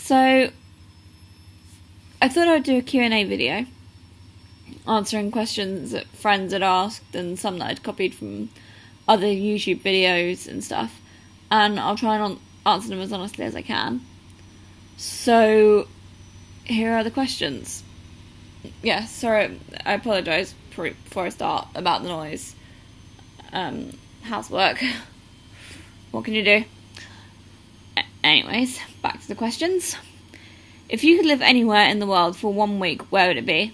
So, I thought I'd do a Q&A video answering questions that friends had asked and some that I'd copied from other YouTube videos and stuff. And I'll try and answer them as honestly as I can. So, here are the questions. Yeah, sorry, I apologise before I start about the noise. Housework. What can you do? Anyways, back to the questions. If you could live anywhere in the world for 1 week, where would it be?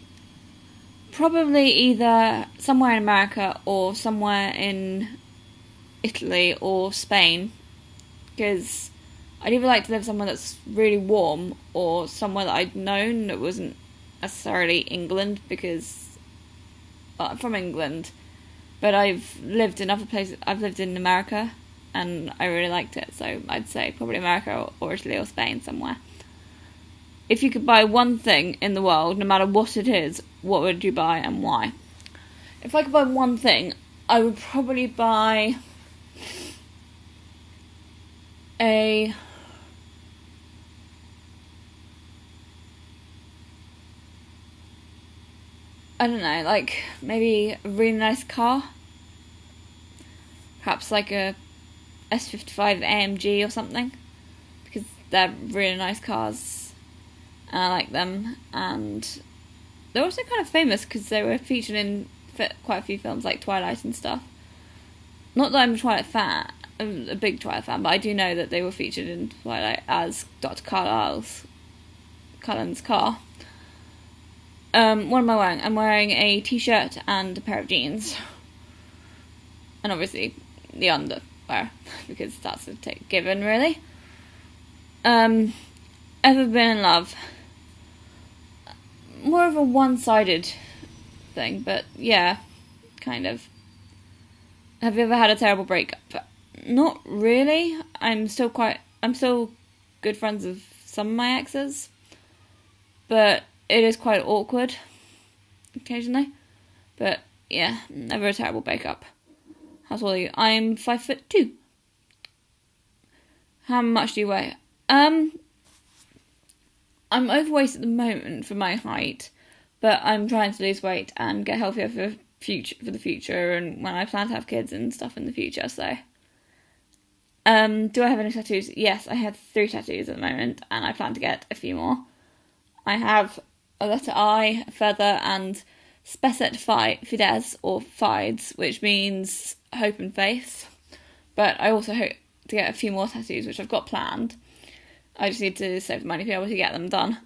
Probably either somewhere in America or somewhere in Italy or Spain. Because I'd either like to live somewhere that's really warm or somewhere that I'd known that wasn't necessarily England, because I'm from England, but I've lived in other places. I've lived in America and I really liked it, so I'd say probably America or Italy or Spain somewhere. If you could buy one thing in the world, no matter what it is, what would you buy and why? If I could buy one thing, I would probably buy I don't know, like maybe a really nice car. Perhaps like a S55 AMG or something, because they're really nice cars and I like them, and they're also kind of famous because they were featured in quite a few films like Twilight and stuff. Not that I'm a Twilight fan, a big Twilight fan, but I do know that they were featured in Twilight as Dr. Cullen's car. What am I wearing? I'm wearing a t-shirt and a pair of jeans. And obviously the underwear, because that's a given, really. Ever been in love? More of a one-sided thing, but yeah, kind of. Have you ever had a terrible breakup? Not really. I'm still good friends with some of my exes, but it is quite awkward occasionally. But yeah, never a terrible breakup. How tall are you? I'm 5'2". How much do you weigh? I'm overweight at the moment for my height, but I'm trying to lose weight and get healthier for the future, and when I plan to have kids and stuff in the future. So, do I have any tattoos? Yes, I have 3 tattoos at the moment, and I plan to get a few more. I have a letter I, a feather, and Specet Fides, or Fides, which means hope and faith. But I also hope to get a few more tattoos, which I've got planned. I just need to save the money to be able to get them done.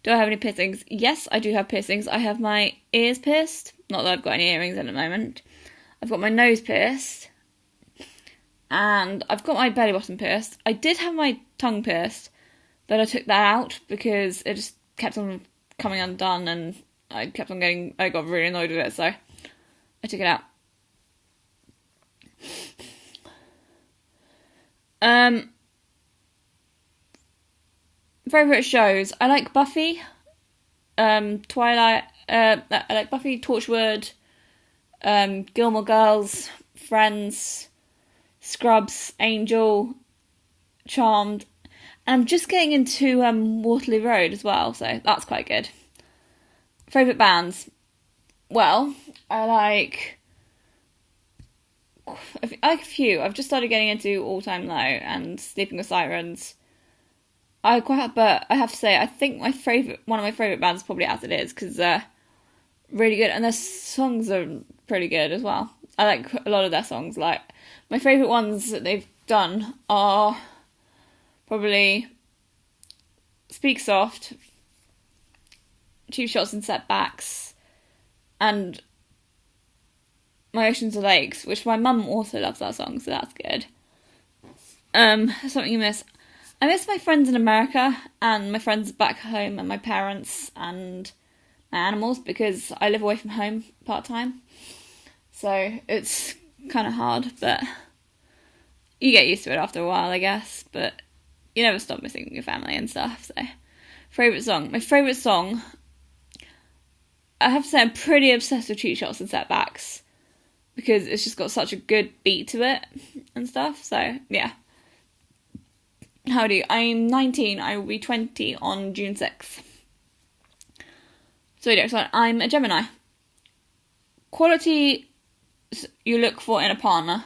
Do I have any piercings? Yes, I do have piercings. I have my ears pierced. Not that I've got any earrings in at the moment. I've got my nose pierced. And I've got my belly button pierced. I did have my tongue pierced, but I took that out because it just kept on coming undone, and I got really annoyed with it, so I took it out. Favourite shows? I like Buffy, Twilight, I like Buffy, Torchwood, Gilmore Girls, Friends, Scrubs, Angel, Charmed, and I'm just getting into Waterloo Road as well, so that's quite good. Favourite bands? Well, I like a few. I've just started getting into All Time Low and Sleeping with Sirens. But I have to say, I think one of my favourite bands is probably As It Is, because they're really good, and their songs are pretty good as well. I like a lot of their songs. Like, my favourite ones that they've done are probably Speak Soft, Cheap Shots and Setbacks, and My Oceans Are Lakes, which my mum also loves that song, so that's good. Something you miss? I miss my friends in America and my friends back home and my parents and my animals, because I live away from home part-time. So it's kind of hard, but you get used to it after a while, I guess. But you never stop missing your family and stuff. So, favourite song? My favourite song, I have to say I'm pretty obsessed with Cheap Shots and Setbacks, because it's just got such a good beat to it and stuff. So, yeah. How old are you? I'm 19. I will be 20 on June 6th. So, next one. I'm a Gemini. Quality you look for in a partner.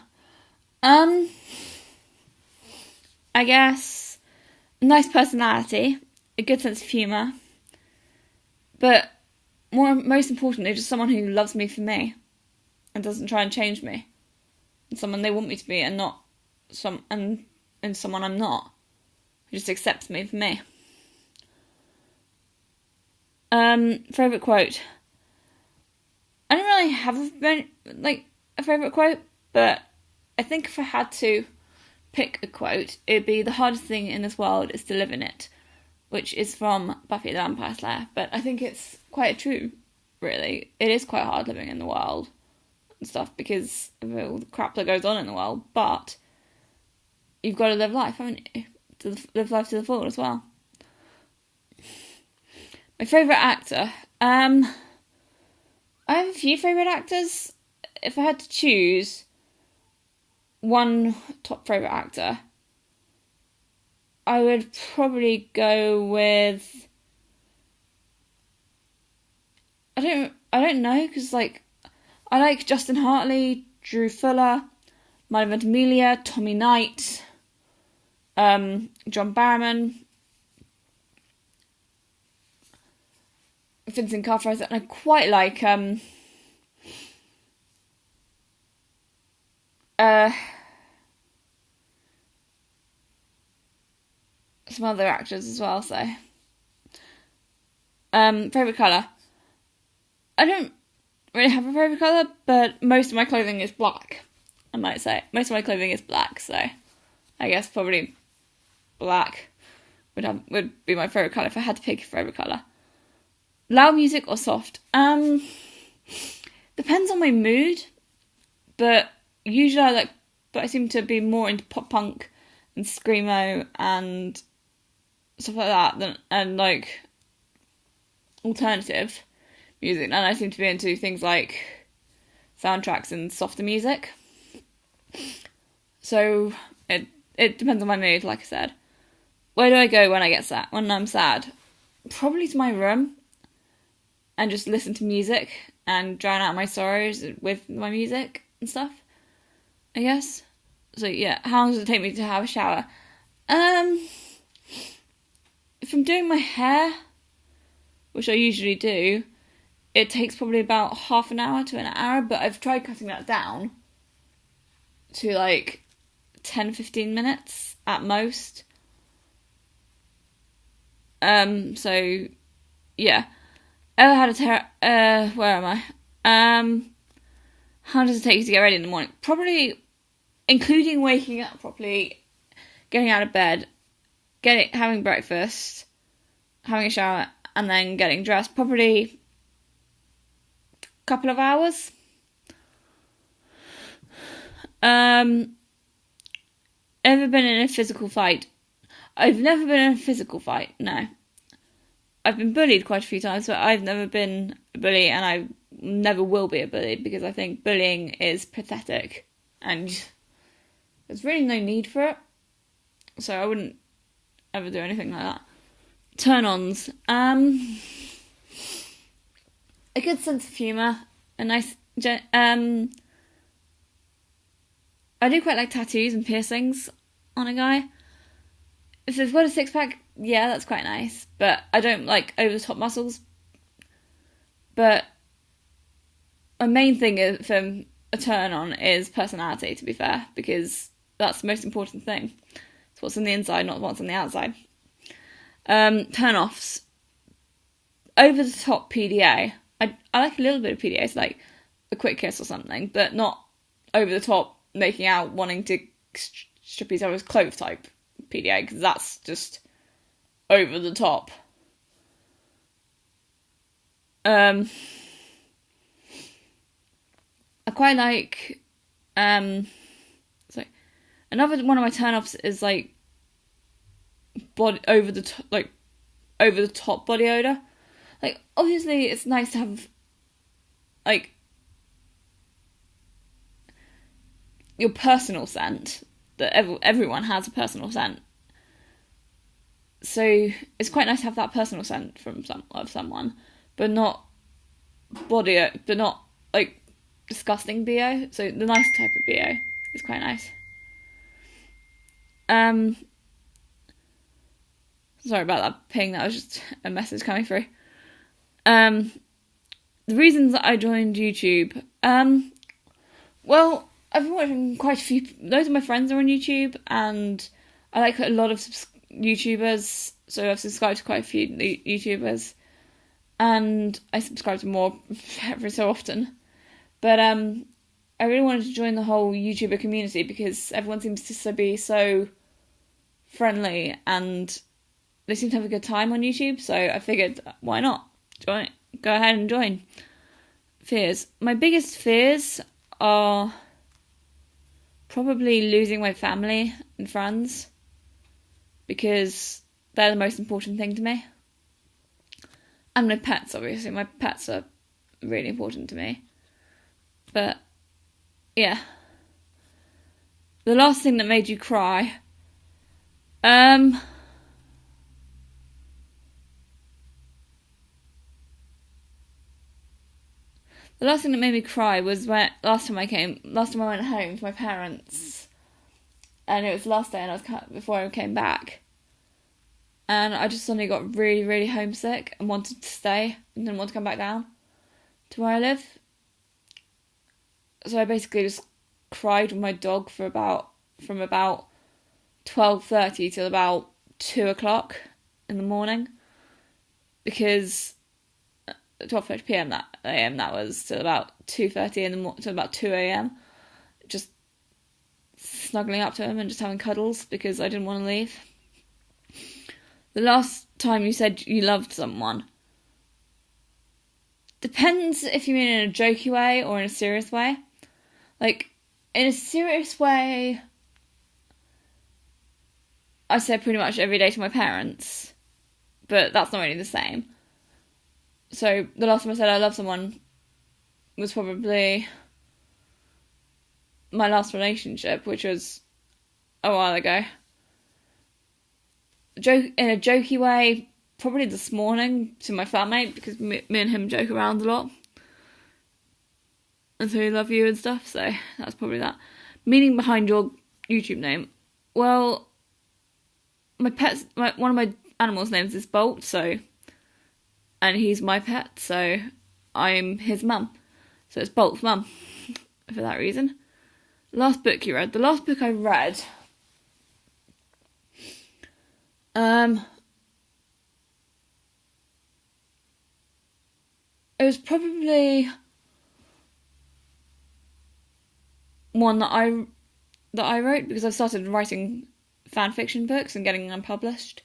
I guess nice personality, a good sense of humour, but most importantly, just someone who loves me for me and doesn't try and change me, and someone they want me to be, and not someone I'm not, who just accepts me for me. Favourite quote. I don't really have a favourite quote, but I think if I had to pick a quote, it'd be the hardest thing in this world is to live in it, which is from Buffy the Vampire Slayer. But I think it's quite true, really. It is quite hard living in the world and stuff because of all the crap that goes on in the world, but you've got to live life, haven't you? To live life to the full as well. My favourite actor. I have a few favourite actors. If I had to choose one top favourite actor, I would probably go with... I don't know, because, I like Justin Hartley, Drew Fuller, Marlon Ventimiglia, Tommy Knight, John Barrowman, Vincent Cartwright, and I quite like some other actors as well. So, favourite colour. I don't really have a favourite colour, but most of my clothing is black. I might say most of my clothing is black, so I guess probably black would be my favourite colour if I had to pick a favourite colour. Loud music or soft? Depends on my mood, but usually I seem to be more into pop punk and screamo and stuff like that and alternative music, and I seem to be into things like soundtracks and softer music. So it depends on my mood, like I said. Where do I go when I'm sad? Probably to my room and just listen to music and drown out my sorrows with my music and stuff, I guess. So yeah, how long does it take me to have a shower? If I'm doing my hair, which I usually do, it takes probably about half an hour to an hour, but I've tried cutting that down to 10-15 minutes at most. So yeah. Ever had where am I? How does it take you to get ready in the morning? Probably, including waking up properly, getting out of bed, having breakfast, having a shower, and then getting dressed. Probably a couple of hours. Ever been in a physical fight? I've never been in a physical fight, no. I've been bullied quite a few times, but I've never been a bully, and I never will be a bully, because I think bullying is pathetic, and there's really no need for it. So I wouldn't ever do anything like that. Turn-ons. A good sense of humour, a nice... I do quite like tattoos and piercings on a guy. If they've got a six-pack, yeah, that's quite nice. But I don't like over-the-top muscles. But my main thing for a turn-on is personality, to be fair, because that's the most important thing. It's what's on the inside, not what's on the outside. Turn-offs. Over-the-top PDA. I like a little bit of PDA, so like a quick kiss or something, but not over-the-top, making out, wanting to strip each other's clothes type PDA, because that's just over the top. I quite like another one of my turn-offs is over the top body odor. Obviously it's nice to have your personal scent, that everyone has a personal scent, So it's quite nice to have that personal scent from someone, but not but not like disgusting BO. So the nice type of BO is quite nice. Sorry about that ping. That was just a message coming through. The reasons that I joined YouTube. Well, I've been watching quite a few. Loads of my friends are on YouTube, and I like a lot of YouTubers. So I've subscribed to quite a few YouTubers, and I subscribe to more every so often. But I really wanted to join the whole YouTuber community because everyone seems to be so friendly and they seem to have a good time on YouTube. So I figured, why not join? Go ahead and join. Fears. My biggest fears are probably losing my family and friends because they're the most important thing to me. And my pets, obviously. My pets are really important to me. But, yeah. The last thing that made you cry. The last thing that made me cry was when last time I went home to my parents, and it was the last day, and before I came back, and I just suddenly got really, really homesick and wanted to stay and didn't want to come back down to where I live. So I basically just cried with my dog from about 12:30 till about 2:00 in the morning, because 12:30 p.m. that was till about 2:30 till about 2 a.m. just snuggling up to him and just having cuddles because I didn't want to leave. The last time you said you loved someone. Depends if you mean in a jokey way or in a serious way. Like, in a serious way, I say pretty much every day to my parents, but that's not really the same. So the last time I said I love someone was probably my last relationship, which was a while ago. In a jokey way, probably this morning to my flatmate, because me and him joke around a lot. And so we love you and stuff, so that's probably that. Meaning behind your YouTube name. Well, one of my animals' names is Bolt, so, and he's my pet, so I'm his mum. So it's Bolt's mum, for that reason. Last book you read. The last book I read, it was probably one that I wrote, because I've started writing fan fiction books and getting them published.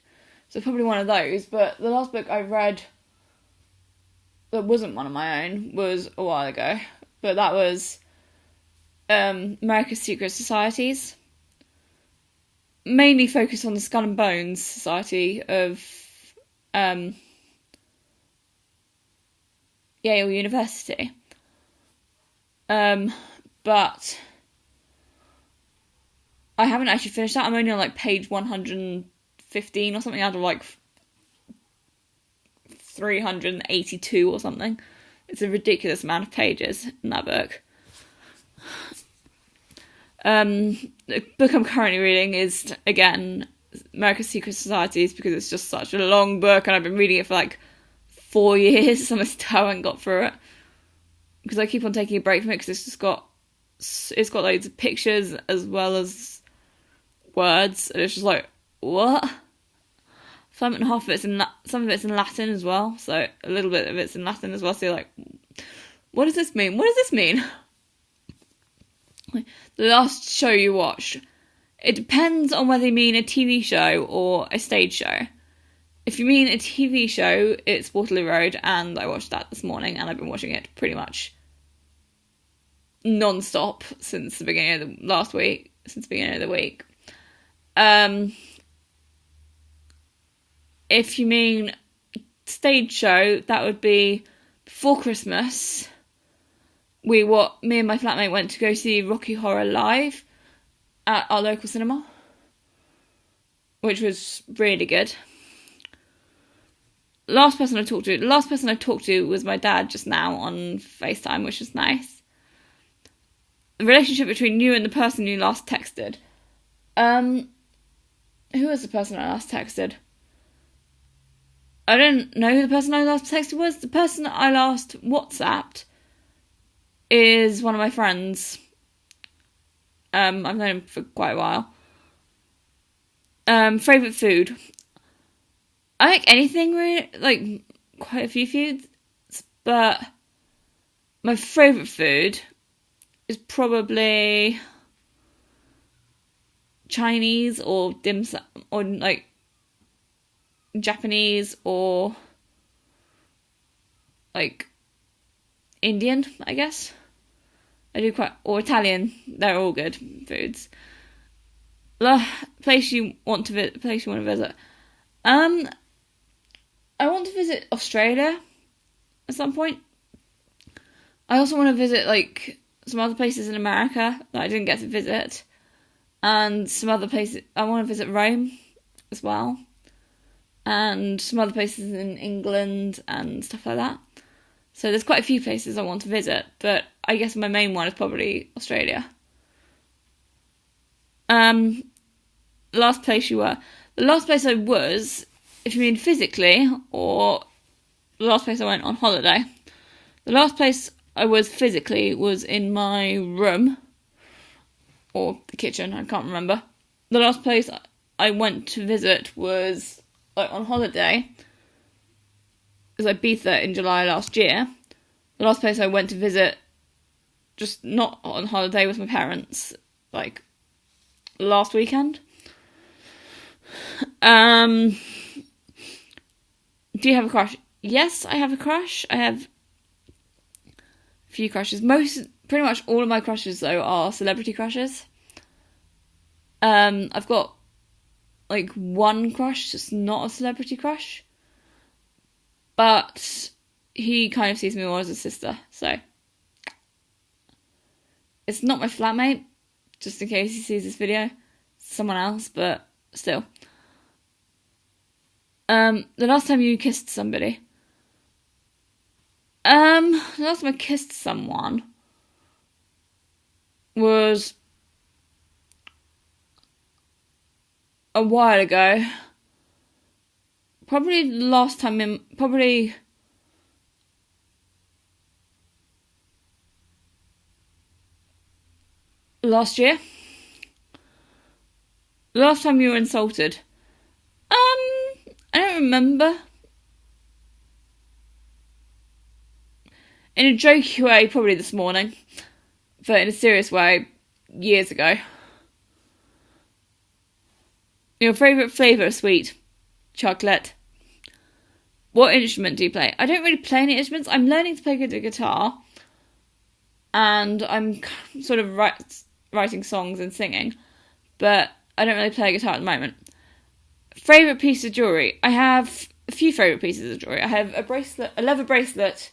So probably one of those. But the last book I read that wasn't one of my own was a while ago. But that was America's Secret Societies. Mainly focused on the Skull and Bones Society of Yale University. But I haven't actually finished that. I'm only on like page 115 or something out of like 382 or something. It's a ridiculous amount of pages in that book. The book I'm currently reading is, again, America's Secret Societies, because it's just such a long book and I've been reading it for like 4 years and I still haven't got through it. Because I keep on taking a break from it because it's got loads of pictures as well as words, and it's just like, what? Some and half of it's some of it's in Latin as well, so a little bit of it's in Latin as well. So you're like, what does this mean? What does this mean? The last show you watched. It depends on whether you mean a TV show or a stage show. If you mean a TV show, it's Waterloo Road, and I watched that this morning, and I've been watching it pretty much non-stop since the beginning of the week. If you mean stage show, that would be before Christmas. Me and my flatmate went to go see Rocky Horror live at our local cinema, which was really good. The last person I talked to was my dad just now on FaceTime, which was nice. The relationship between you and the person you last texted. Who was the person I last texted? I don't know who the person I last texted was. The person I last WhatsApped is one of my friends. I've known him for quite a while. Favourite food. I like anything really, like quite a few foods, but my favourite food is probably Chinese or dim sum, or like Japanese or like Indian, I guess. Or Italian. They're all good foods. Place you want to visit. I want to visit Australia at some point. I also want to visit like some other places in America that I didn't get to visit, and some other places. I want to visit Rome as well, and some other places in England and stuff like that. So there's quite a few places I want to visit, but I guess my main one is probably Australia. The last place I was, if you mean physically, or the last place I went on holiday. The last place I was physically was in my room, or the kitchen, I can't remember. The last place I went to visit was like on holiday. It was Ibiza in July last year. The last place I went to visit, just not on holiday, with my parents, like last weekend. Do you have a crush? Yes, I have a crush. I have a few crushes. Pretty much all of my crushes, though, are celebrity crushes. I've got like one crush, just not a celebrity crush. But he kind of sees me more as a sister, so it's not my flatmate, just in case he sees this video. It's someone else, but still. The last time you kissed somebody. The last time I kissed someone was a while ago. Probably last time last year. The last time you were insulted. I don't remember. In a jokey way, probably this morning. But in a serious way, years ago. Your favourite flavour of sweet? Chocolate. What instrument do you play? I don't really play any instruments. I'm learning to play the guitar. And I'm sort of writing songs and singing. But I don't really play guitar at the moment. Favourite piece of jewellery? I have a few favourite pieces of jewellery. I have a leather bracelet,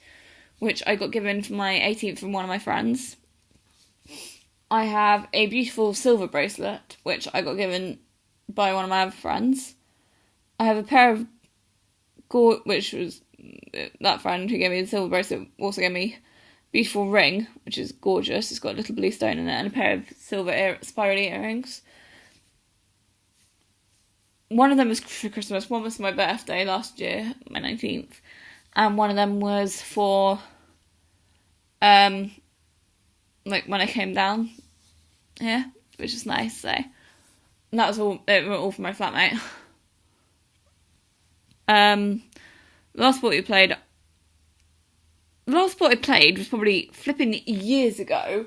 which I got given for my 18th from one of my friends. I have a beautiful silver bracelet, which I got given by one of my other friends. I have a pair of which was that friend who gave me the silver bracelet also gave me a beautiful ring, which is gorgeous. It's got a little blue stone in it, and a pair of silver spirally earrings. One of them was for Christmas, one was for my birthday last year, my 19th, and one of them was for, like, when I came down here, which is nice, so, and that was all for my flatmate. The last sport I played was probably flipping years ago,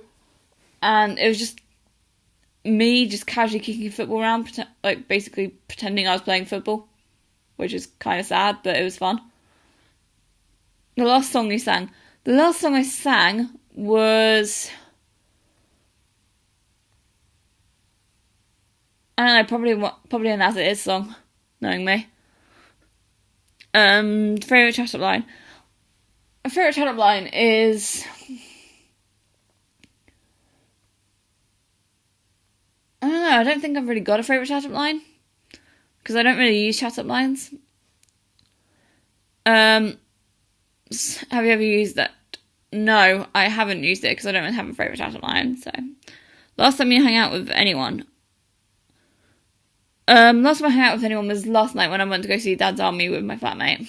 and it was just me just casually kicking football around, basically pretending I was playing football, which is kind of sad, but it was fun. The last song I sang was, I don't know, probably an As It Is song, knowing me. Favourite chat-up line? My favourite chat-up line is, I don't know, I don't think I've really got a favourite chat-up line, because I don't really use chat-up lines. Have you ever used that? No, I haven't used it because I don't have a favourite chat online. So, last time you hung out with anyone? Last time I hung out with anyone was last night when I went to go see Dad's Army with my flatmate.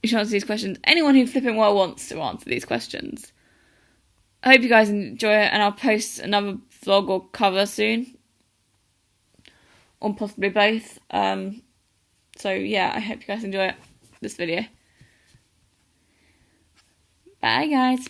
You should answer these questions. Anyone who flipping well wants to answer these questions. I hope you guys enjoy it, and I'll post another vlog or cover soon. Or possibly both. So yeah, I hope you guys enjoy this video. Bye guys.